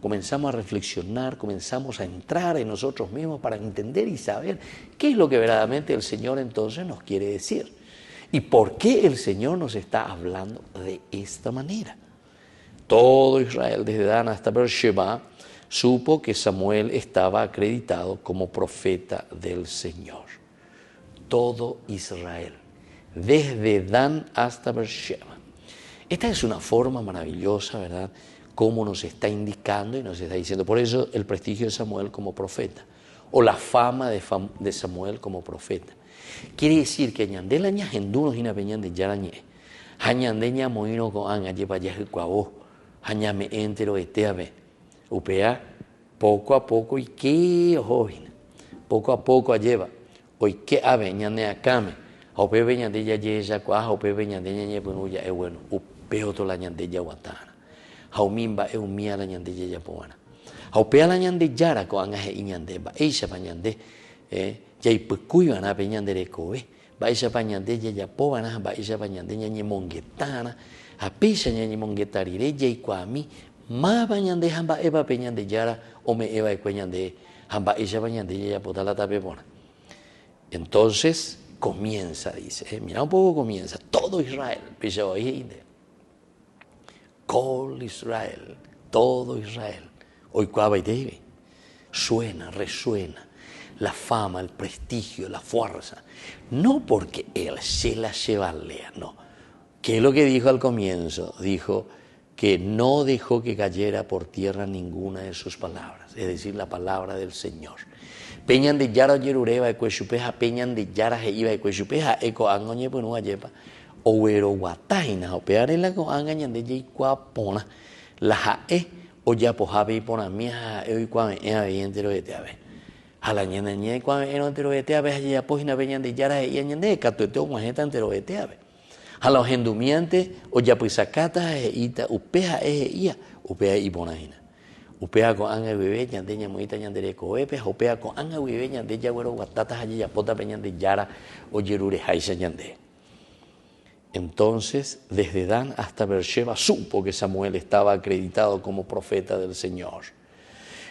comenzamos a reflexionar, comenzamos a entrar en nosotros mismos para entender y saber qué es lo que verdaderamente el Señor entonces nos quiere decir. ¿Y por qué el Señor nos está hablando de esta manera? Todo Israel, desde Dan hasta Beersheba, supo que Samuel estaba acreditado como profeta del Señor. Todo Israel, desde Dan hasta Beersheba. Esta es una forma maravillosa, ¿verdad? Cómo nos está indicando y nos está diciendo. Por eso el prestigio de Samuel como profeta, o la fama de Samuel como profeta. Quiere decir que ñande la ñajenduno hina peñan de yarañe, hañande ñamoino con anga lleva yaje cuabo, hañame entero eteabe, upea poco a poco y que ojina, poco a poco lleva, hoy que ave ñande acame, aupe peñan de ya yeja cuaja, aupe peñan de ñañe punuya es bueno, upeo to la ñande ya guatana, haumimba es un mía la ñande ya poana, aupea la ñande yara con anga e ñande ba, eisha pañande, Yai pecuyo ana peñande de coe, baisha pañande ya povana, baisha pañande ñañe mongetana, apisha ñañe mongetarire, yai cuami, ma pañande hamba eva peñande yara, o me eva cueñande, hamba isha pañande ya potala tapepona. Entonces comienza, dice, mira un poco comienza, todo Israel, pisha oíde, Kol Israel, todo Israel. Hoy David resuena la fama, el prestigio, la fuerza. No porque él se la lleva lea, no. ¿Qué es lo que dijo al comienzo? Dijo que no dejó que cayera por tierra ninguna de sus palabras, es decir, la palabra del Señor. Peñan de yara yerureba de cuechupeja, peñan de yara iba de cuechupeja, eco angoñe ponua yepa, o guataina, o pearela con angañan de yecuapona, la jae, o ya pojabe y pona mía, y cuame, entero de teave. A la ñana ñe, cuame, entero de teave, ya pojina peñan de yara y añande, catueteo, majeta entero de teave. A los endumiantes, o ya pues sacata, ita, upeja, ia, upea y ponajina. Upea con anga bebé, ñandeña moita ñandere coepe, upea con anga bebé, ñandeña güero guatatas allí, ya pota peñan de yara, o yerure jaisa ñande. Entonces, desde Dan hasta Beersheba supo que Samuel estaba acreditado como profeta del Señor.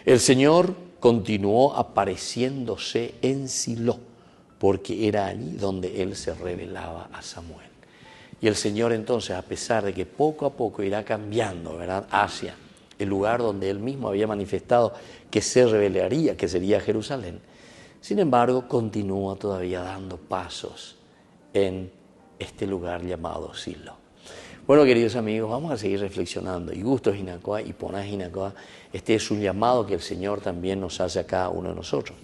El Señor continuó apareciéndose en Silo, porque era allí donde Él se revelaba a Samuel. Y el Señor entonces, a pesar de que poco a poco irá cambiando, ¿verdad?, hacia el lugar donde Él mismo había manifestado que se revelaría, que sería Jerusalén, sin embargo, continúa todavía dando pasos en este lugar llamado Silo. Bueno, queridos amigos, vamos a seguir reflexionando. Y gusto Jinacoa y Poná Jinacoa, este es un llamado que el Señor también nos hace a cada uno de nosotros.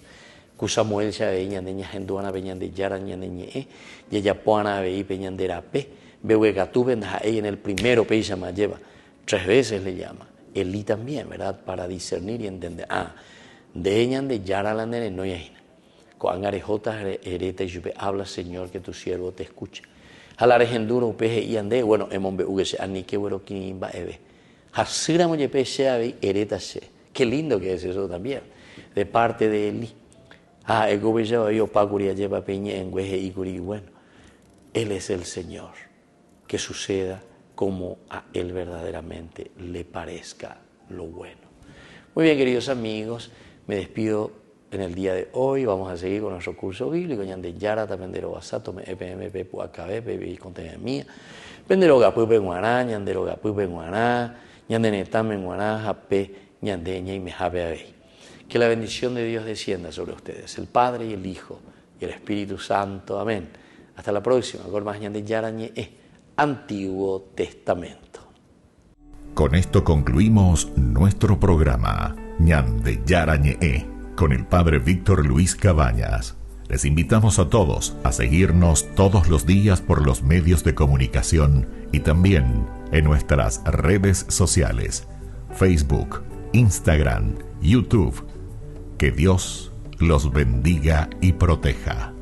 Samuel ya veía niña genduana veían de yara ñaneñe, y ella poana veí peñan de rape, behuegatú en el primero pe llama lleva, 3 veces le llama. Elí también, ¿verdad? Para discernir y entender. De ella de yara la nene no hay. Con arejotas hereta y yupe, habla Señor que tu siervo te escucha. Jalares enduro peje y ande, bueno, emombe ugese anique bueno kinimba ebe. Hasira moye peche ave hereta se. Qué lindo que es eso también, de parte de Elí. El gobierno yo paguría lleva peña en hueje y curi. Bueno, Él es el Señor. Que suceda como a Él verdaderamente le parezca lo bueno. Muy bien, queridos amigos, me despido en el día de hoy. Vamos a seguir con nuestro curso bíblico. Ñande Yara, Tapendero Basato, EPMP, Puacabe, Bebi, Contenido Mía. Penderoga, Pupe, Guaná, Ñanderoga, Pupe, Guaná, Ñande Netame, Guaná, Jape, Ñandeña y Mejabe Abey. Que la bendición de Dios descienda sobre ustedes, el Padre y el Hijo y el Espíritu Santo. Amén. Hasta la próxima. Gormas Ñande Yara Ñe. Antiguo Testamento. Con esto concluimos nuestro programa Ñande Yara Ñe con el Padre Víctor Luis Cabañas. Les invitamos a todos a seguirnos todos los días por los medios de comunicación y también en nuestras redes sociales, Facebook, Instagram, YouTube. Que Dios los bendiga y proteja.